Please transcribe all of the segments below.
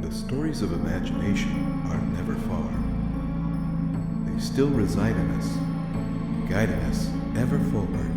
The stories of imagination are never far. They still reside in us, guiding us ever forward.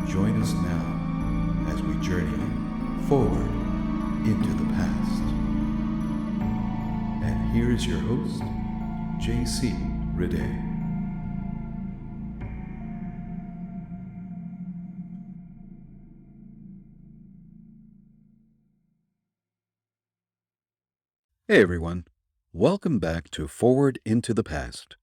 Join us now as we journey forward into the past. And here is your host, J.C. Riday. Hey everyone, welcome back to Forward into the Past.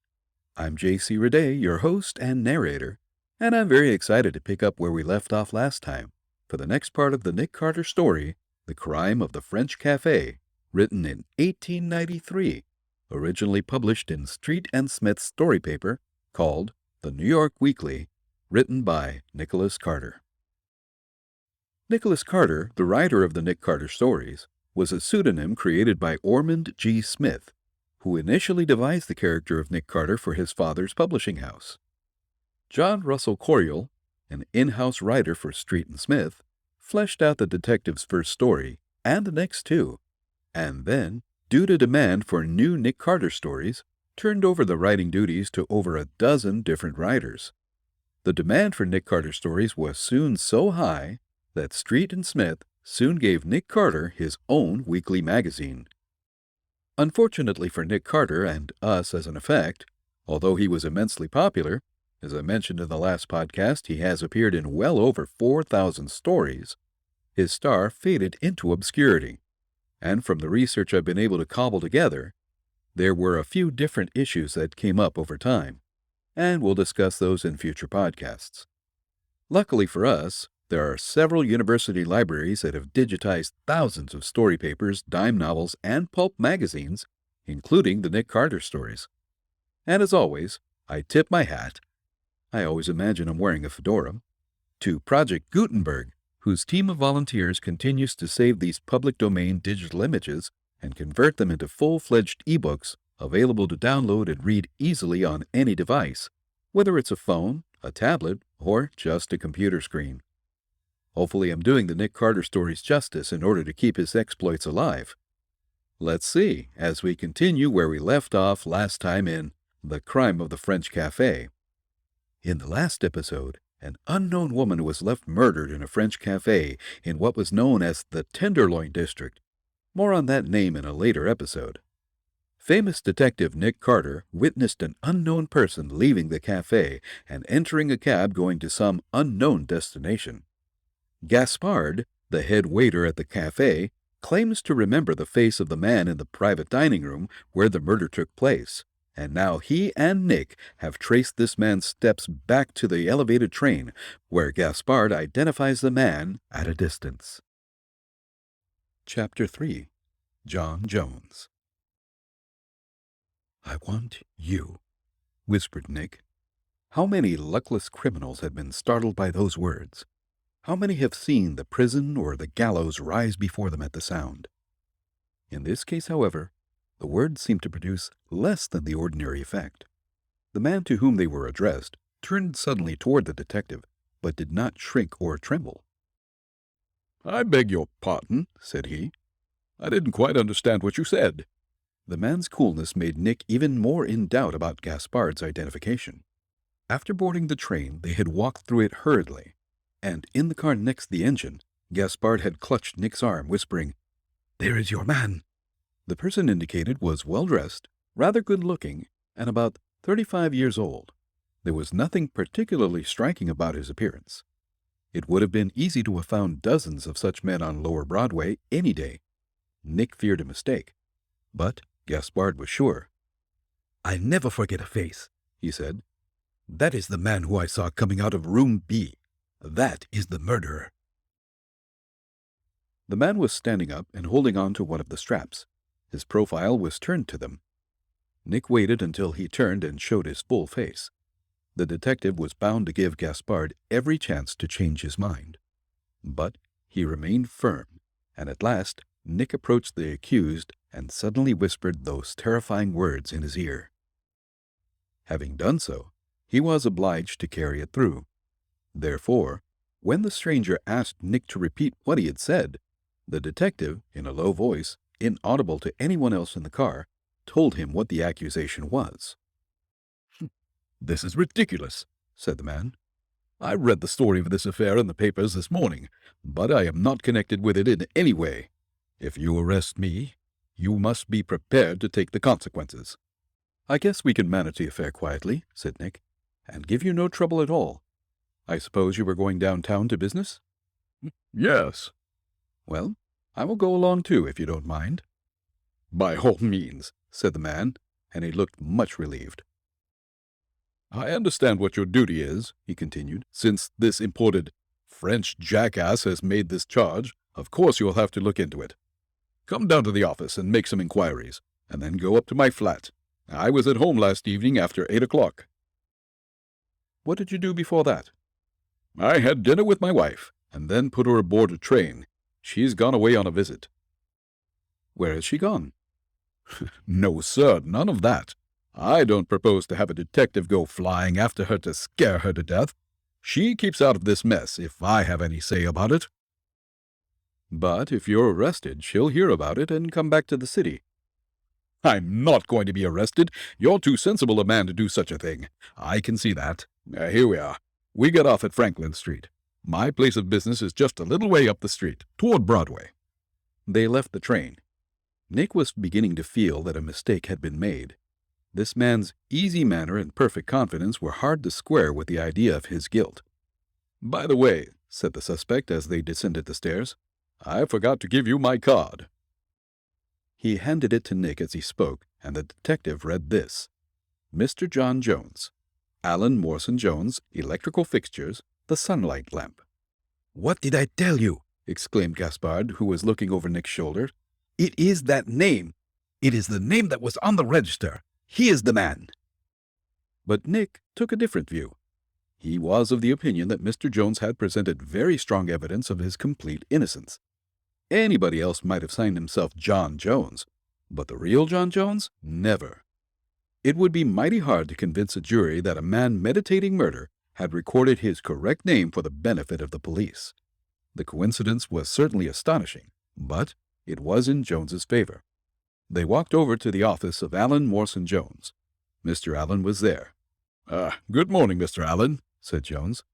I'm J.C. Riday, your host and narrator, and I'm very excited to pick up where we left off last time for the next part of the Nick Carter story, The Crime of the French Café, written in 1893, originally published in Street and Smith's story paper called The New York Weekly, written by Nicholas Carter. Nicholas Carter, the writer of the Nick Carter stories, was a pseudonym created by Ormond G. Smith, who initially devised the character of Nick Carter for his father's publishing house. John Russell Coriel, an in-house writer for Street and Smith, fleshed out the detective's first story and the next two, and then, due to demand for new Nick Carter stories, turned over the writing duties to over a dozen different writers. The demand for Nick Carter stories was soon so high that Street and Smith soon gave Nick Carter his own weekly magazine. Unfortunately for Nick Carter and us as an effect, although he was immensely popular, as I mentioned in the last podcast, he has appeared in well over 4,000 stories, his star faded into obscurity. And from the research I've been able to cobble together, there were a few different issues that came up over time, and we'll discuss those in future podcasts. Luckily for us, there are several university libraries that have digitized thousands of story papers, dime novels, and pulp magazines, including the Nick Carter stories. And as always, I tip my hat, I always imagine I'm wearing a fedora, to Project Gutenberg, whose team of volunteers continues to save these public domain digital images and convert them into full-fledged ebooks available to download and read easily on any device, whether it's a phone, a tablet, or just a computer screen. Hopefully I'm doing the Nick Carter stories justice in order to keep his exploits alive. Let's see, as we continue where we left off last time in The Crime of the French Café. In the last episode, an unknown woman was left murdered in a French café in what was known as the Tenderloin District. More on that name in a later episode. Famous detective Nick Carter witnessed an unknown person leaving the café and entering a cab going to some unknown destination. Gaspard, the head waiter at the café, claims to remember the face of the man in the private dining room where the murder took place, and now he and Nick have traced this man's steps back to the elevated train, where Gaspard identifies the man at a distance. Chapter 3. John Jones. "I want you," whispered Nick. How many luckless criminals had been startled by those words? How many have seen the prison or the gallows rise before them at the sound? In this case, however, the words seemed to produce less than the ordinary effect. The man to whom they were addressed turned suddenly toward the detective, but did not shrink or tremble. "I beg your pardon," said he. "I didn't quite understand what you said." The man's coolness made Nick even more in doubt about Gaspard's identification. After boarding the train, they had walked through it hurriedly, and in the car next the engine, Gaspard had clutched Nick's arm, whispering, "There is your man." The person indicated was well-dressed, rather good-looking, and about 35 years old. There was nothing particularly striking about his appearance. It would have been easy to have found dozens of such men on Lower Broadway any day. Nick feared a mistake, but Gaspard was sure. "I never forget a face," he said. "That is the man who I saw coming out of room B. That is the murderer." The man was standing up and holding on to one of the straps. His profile was turned to them. Nick waited until he turned and showed his full face. The detective was bound to give Gaspard every chance to change his mind. But he remained firm, and at last Nick approached the accused and suddenly whispered those terrifying words in his ear. Having done so, he was obliged to carry it through. Therefore, when the stranger asked Nick to repeat what he had said, the detective, in a low voice, inaudible to anyone else in the car, told him what the accusation was. "This is ridiculous," said the man. "I read the story of this affair in the papers this morning, but I am not connected with it in any way. If you arrest me, you must be prepared to take the consequences." "I guess we can manage the affair quietly," said Nick, "and give you no trouble at all. I suppose you were going downtown to business?" "Yes." "Well, I will go along too, if you don't mind." "By all means," said the man, and he looked much relieved. "I understand what your duty is," he continued. "Since this imported French jackass has made this charge, of course you'll have to look into it. Come down to the office and make some inquiries, and then go up to my flat. I was at home last evening after 8 o'clock. "What did you do before that?" "I had dinner with my wife, and then put her aboard a train. She's gone away on a visit." "Where has she gone?" "No, sir, none of that. I don't propose to have a detective go flying after her to scare her to death. She keeps out of this mess if I have any say about it." "But if you're arrested, she'll hear about it and come back to the city." "I'm not going to be arrested. You're too sensible a man to do such a thing. I can see that. Here we are. We get off at Franklin Street. My place of business is just a little way up the street, toward Broadway." They left the train. Nick was beginning to feel that a mistake had been made. This man's easy manner and perfect confidence were hard to square with the idea of his guilt. "By the way," said the suspect as they descended the stairs, "I forgot to give you my card." He handed it to Nick as he spoke, and the detective read this: "Mr. John Jones, Allen Morson Jones, electrical fixtures, the sunlight lamp." "What did I tell you?" exclaimed Gaspard, who was looking over Nick's shoulder. "It is that name. It is the name that was on the register. He is the man." But Nick took a different view. He was of the opinion that Mr. Jones had presented very strong evidence of his complete innocence. Anybody else might have signed himself John Jones, but the real John Jones, never. It would be mighty hard to convince a jury that a man meditating murder had recorded his correct name for the benefit of the police. The coincidence was certainly astonishing, but it was in Jones's favor. They walked over to the office of Allen Morson Jones. Mr. Allen was there. Good morning, Mr. Allen," said Jones.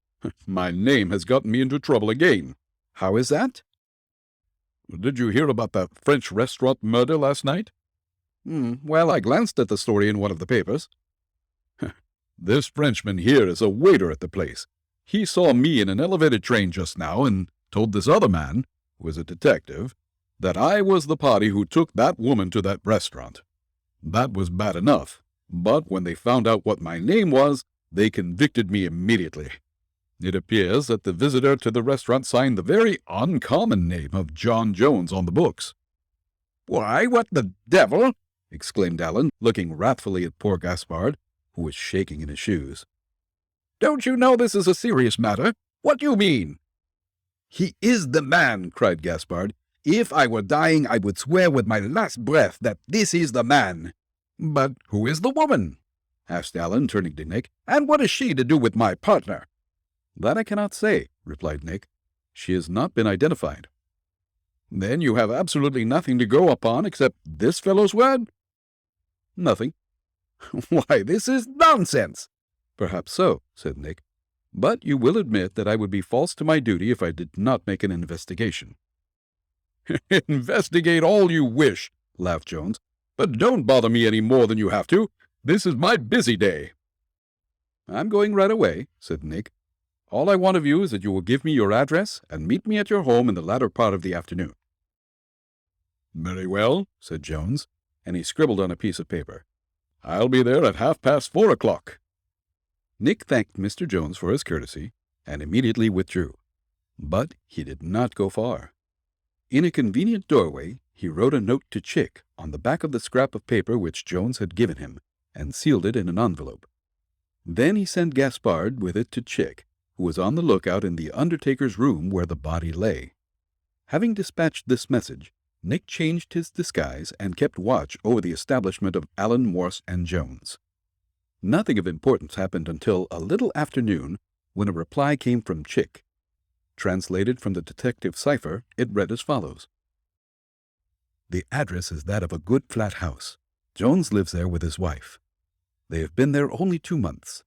"My name has gotten me into trouble again." "How is that?" "Did you hear about that French restaurant murder last night?" Well, I glanced at the story in one of the papers." "This Frenchman here is a waiter at the place. He saw me in an elevated train just now and told this other man, who is a detective, that I was the party who took that woman to that restaurant. That was bad enough, but when they found out what my name was, they convicted me immediately. It appears that the visitor to the restaurant signed the very uncommon name of John Jones on the books." "Why, what the devil?" exclaimed Allen, looking wrathfully at poor Gaspard, who was shaking in his shoes. "Don't you know this is a serious matter? What do you mean?" "He is the man," cried Gaspard. "If I were dying, I would swear with my last breath that this is the man." "But who is the woman?" asked Allen, turning to Nick. "And what has she to do with my partner?" "That I cannot say," replied Nick. "She has not been identified." "Then you have absolutely nothing to go upon except this fellow's word?" "Nothing." "Why, this is nonsense." "Perhaps so," said Nick. "But you will admit that I would be false to my duty if I did not make an investigation." "Investigate all you wish," laughed Jones, "but don't bother me any more than you have to. This is my busy day." "I'm going right away," said Nick. "All I want of you is that you will give me your address and meet me at your home in the latter part of the afternoon." "Very well," said Jones, and he scribbled on a piece of paper. "I'll be there at 4:30 o'clock. Nick thanked Mr. Jones for his courtesy and immediately withdrew. But he did not go far. In a convenient doorway, he wrote a note to Chick on the back of the scrap of paper which Jones had given him and sealed it in an envelope. Then he sent Gaspard with it to Chick, who was on the lookout in the undertaker's room where the body lay. Having dispatched this message, Nick changed his disguise and kept watch over the establishment of Allen Morse and Jones. Nothing of importance happened until a little after noon, when a reply came from Chick. Translated from the detective cipher, it read as follows: The address is that of a good flat house. Jones lives there with his wife. They have been there only 2 months.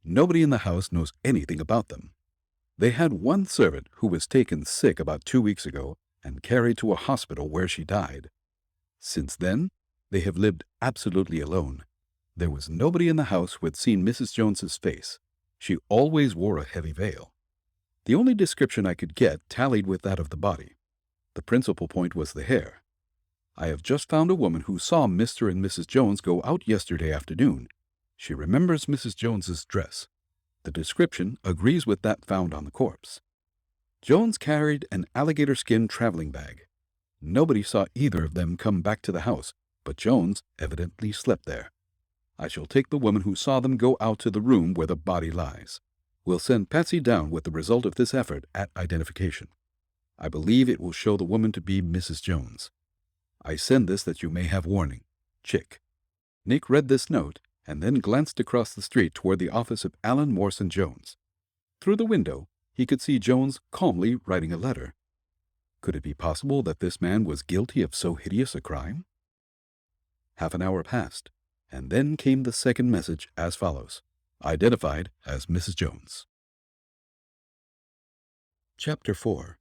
Nobody in the house knows anything about them. They had one servant who was taken sick about 2 weeks ago and carried to a hospital where she died. Since then, they have lived absolutely alone. There was nobody in the house who had seen Mrs. Jones's face. She always wore a heavy veil. The only description I could get tallied with that of the body. The principal point was the hair. I have just found a woman who saw Mr. and Mrs. Jones go out yesterday afternoon. She remembers Mrs. Jones's dress. The description agrees with that found on the corpse. Jones carried an alligator skin traveling bag. Nobody saw either of them come back to the house, but Jones evidently slept there. I shall take the woman who saw them go out to the room where the body lies. We'll send Patsy down with the result of this effort at identification. I believe it will show the woman to be Mrs. Jones. I send this that you may have warning. Chick. Nick read this note and then glanced across the street toward the office of Allen Morson Jones. Through the window, he could see Jones calmly writing a letter. Could it be possible that this man was guilty of so hideous a crime? Half an hour passed, and then came the second message as follows: identified as Mrs. Jones. Chapter 4.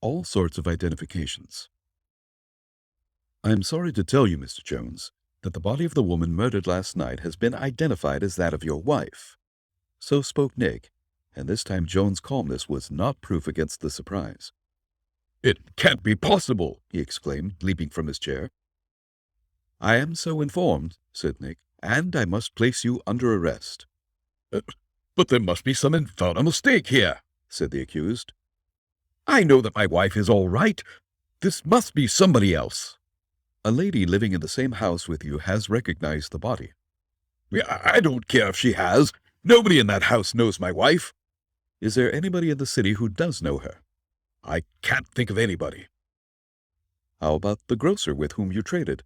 All sorts of identifications. I am sorry to tell you, Mr. Jones, that the body of the woman murdered last night has been identified as that of your wife. So spoke Nick, and this time Jones' calmness was not proof against the surprise. It can't be possible, he exclaimed, leaping from his chair. I am so informed, said Nick, and I must place you under arrest. But there must be some infernal mistake here, said the accused. I know that my wife is all right. This must be somebody else. A lady living in the same house with you has recognized the body. I don't care if she has. Nobody in that house knows my wife. Is there anybody in the city who does know her? I can't think of anybody. How about the grocer with whom you traded?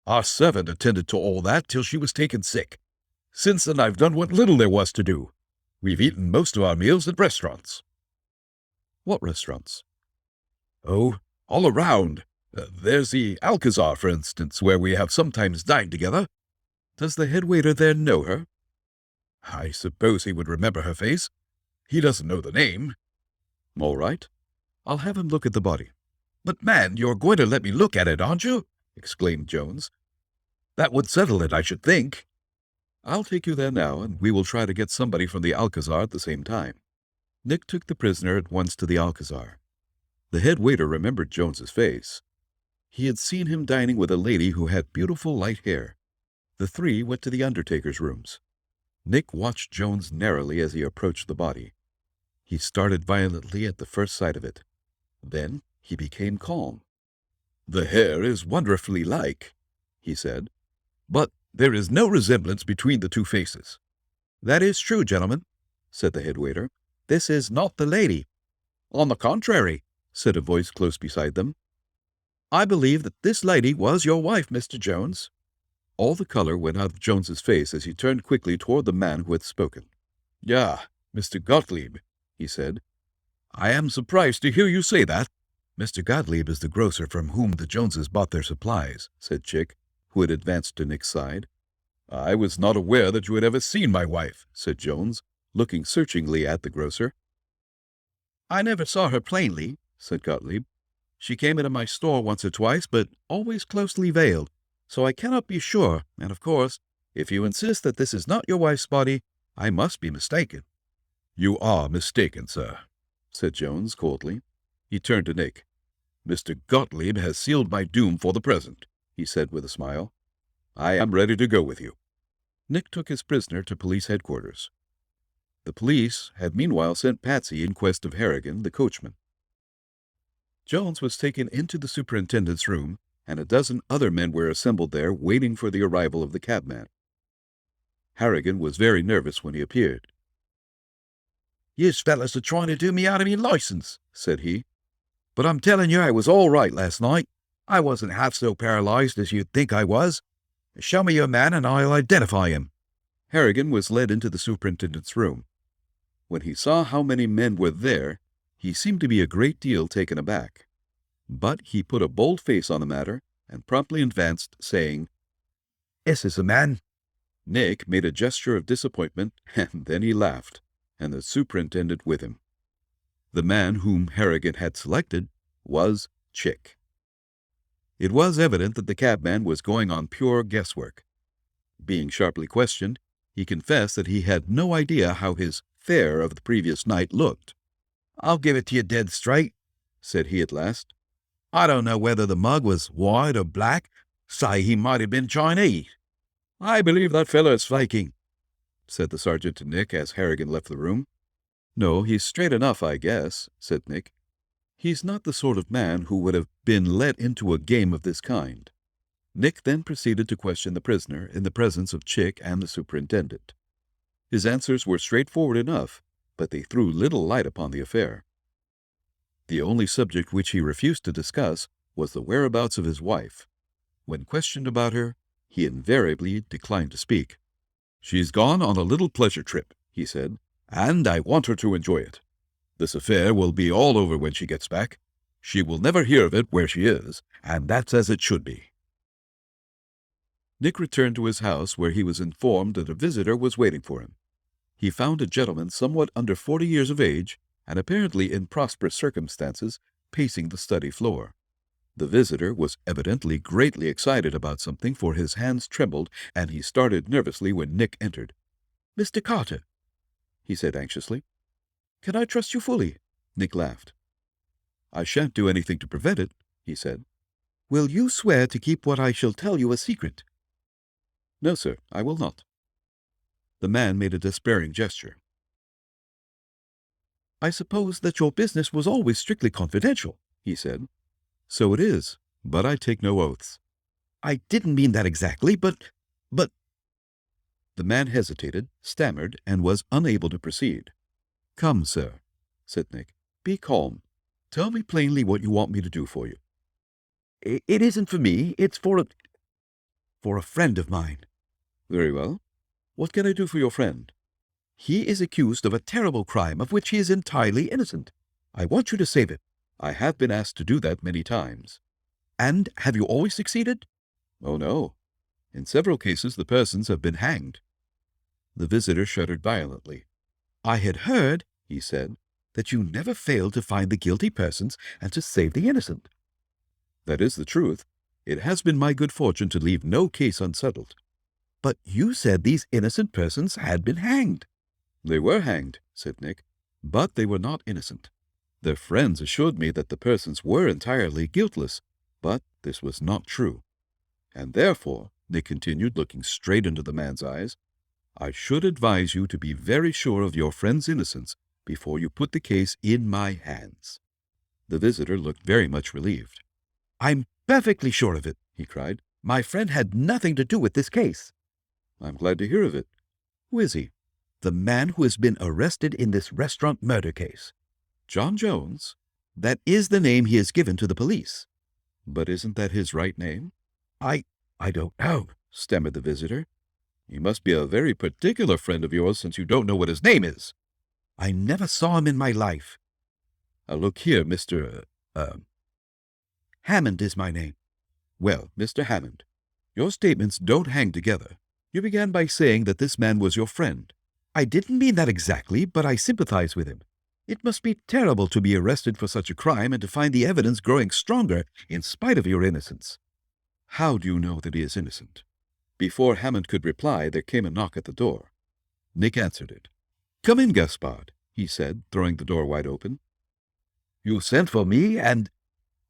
Our servant attended to all that till she was taken sick. Since then I've done what little there was to do. We've eaten most of our meals at restaurants. What restaurants? Oh, all around. There's the Alcazar, for instance, where we have sometimes dined together. Does the head waiter there know her? I suppose he would remember her face. He doesn't know the name. All right. I'll have him look at the body. But, man, you're going to let me look at it, aren't you? Exclaimed Jones. That would settle it, I should think. I'll take you there now, and we will try to get somebody from the Alcazar at the same time. Nick took the prisoner at once to the Alcazar. The head waiter remembered Jones's face. He had seen him dining with a lady who had beautiful light hair. The three went to the undertaker's rooms. Nick watched Jones narrowly as he approached the body. He started violently at the first sight of it. Then he became calm. The hair is wonderfully like, he said, but there is no resemblance between the two faces. That is true, gentlemen, said the head waiter. This is not the lady. On the contrary, said a voice close beside them. I believe that this lady was your wife, Mr. Jones. All the color went out of Jones's face as he turned quickly toward the man who had spoken. Yeah, Mr. Gottlieb, he said. I am surprised to hear you say that. Mr. Gottlieb is the grocer from whom the Joneses bought their supplies, said Chick, who had advanced to Nick's side. I was not aware that you had ever seen my wife, said Jones, looking searchingly at the grocer. I never saw her plainly, said Gottlieb. She came into my store once or twice, but always closely veiled, so I cannot be sure, and of course, if you insist that this is not your wife's body, I must be mistaken. You are mistaken, sir, said Jones coldly. He turned to Nick. Mr. Gottlieb has sealed my doom for the present, he said with a smile. I am ready to go with you. Nick took his prisoner to police headquarters. The police had meanwhile sent Patsy in quest of Harrigan, the coachman. Jones was taken into the superintendent's room, and a dozen other men were assembled there waiting for the arrival of the cabman. Harrigan was very nervous when he appeared. "Yous fellas are trying to do me out of me license," said he. "But I'm telling you I was all right last night. I wasn't half so paralyzed as you'd think I was. Show me your man and I'll identify him." Harrigan was led into the superintendent's room. When he saw how many men were there, he seemed to be a great deal taken aback. But he put a bold face on the matter and promptly advanced, saying, "This is the man." Nick made a gesture of disappointment, and then he laughed, and the superintendent with him. The man whom Harrigan had selected was Chick. It was evident that the cabman was going on pure guesswork. Being sharply questioned, he confessed that he had no idea how his fare of the previous night looked. "I'll give it to you dead straight," said he at last. "I don't know whether the mug was white or black. Say he might have been Chinese." "I believe that fellow is faking," said the sergeant to Nick as Harrigan left the room. "No, he's straight enough, I guess," said Nick. "He's not the sort of man who would have been let into a game of this kind." Nick then proceeded to question the prisoner in the presence of Chick and the superintendent. His answers were straightforward enough, but they threw little light upon the affair. The only subject which he refused to discuss was the whereabouts of his wife. When questioned about her, he invariably declined to speak. "She's gone on a little pleasure trip," he said, "and I want her to enjoy it. This affair will be all over when she gets back. She will never hear of it where she is, and that's as it should be." Nick returned to his house, where he was informed that a visitor was waiting for him. He found a gentleman somewhat under 40 years of age, and apparently in prosperous circumstances, pacing the study floor. The visitor was evidently greatly excited about something, for his hands trembled, and he started nervously when Nick entered. "Mr. Carter," he said anxiously. "Can I trust you fully?" Nick laughed. "I shan't do anything to prevent it," he said. "Will you swear to keep what I shall tell you a secret?" "No, sir, I will not." The man made a despairing gesture. "I suppose that your business was always strictly confidential," he said. "So it is, but I take no oaths." "I didn't mean that exactly, but... The man hesitated, stammered, and was unable to proceed. "Come, sir," said Nick. "Be calm. Tell me plainly what you want me to do for you." "It isn't for me. It's for a friend of mine." "Very well. What can I do for your friend?" "He is accused of a terrible crime of which he is entirely innocent. I want you to save him." "I have been asked to do that many times." "And have you always succeeded?" "Oh, no. In several cases the persons have been hanged." The visitor shuddered violently. "I had heard," he said, "that you never failed to find the guilty persons and to save the innocent." "That is the truth. It has been my good fortune to leave no case unsettled." "But you said these innocent persons had been hanged." "They were hanged," said Nick, "but they were not innocent. Their friends assured me that the persons were entirely guiltless, but this was not true. And therefore," Nick continued, looking straight into the man's eyes, "I should advise you to be very sure of your friend's innocence before you put the case in my hands." The visitor looked very much relieved. "I'm perfectly sure of it," he cried. "My friend had nothing to do with this case." "I'm glad to hear of it. Who is he?" "The man who has been arrested in this restaurant murder case." "John Jones?" "That is the name he has given to the police." "But isn't that his right name?" I don't know," stammered the visitor. "He must be a very particular friend of yours, since you don't know what his name is." "I never saw him in my life." Look here, Mr. Hammond is my name." "Well, Mr. Hammond, your statements don't hang together. You began by saying that this man was your friend." "I didn't mean that exactly, but I sympathize with him. It must be terrible to be arrested for such a crime and to find the evidence growing stronger in spite of your innocence." "How do you know that he is innocent?" Before Hammond could reply, there came a knock at the door. Nick answered it. "Come in, Gaspard," he said, throwing the door wide open. "You sent for me, and...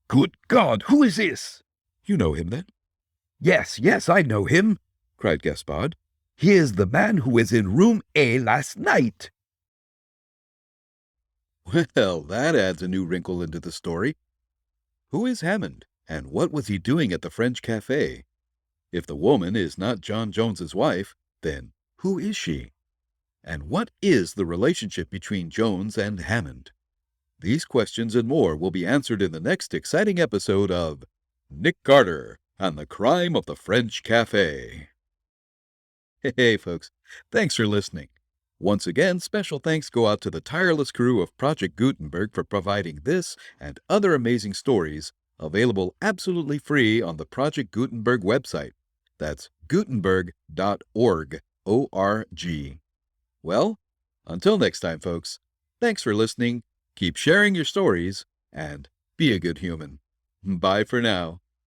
Good God, who is this?" "You know him, then?" Yes, I know him," cried Gaspard. "He is the man who was in room A last night." Well, that adds a new wrinkle into the story. Who is Hammond, and what was he doing at the French Cafe? If the woman is not John Jones's wife, then who is she? And what is the relationship between Jones and Hammond? These questions and more will be answered in the next exciting episode of Nick Carter and the Crime of the French Cafe. Hey, folks, thanks for listening. Once again, special thanks go out to the tireless crew of Project Gutenberg for providing this and other amazing stories available absolutely free on the Project Gutenberg website. That's gutenberg.org, O-R-G. Well, until next time, folks, thanks for listening, keep sharing your stories, and be a good human. Bye for now.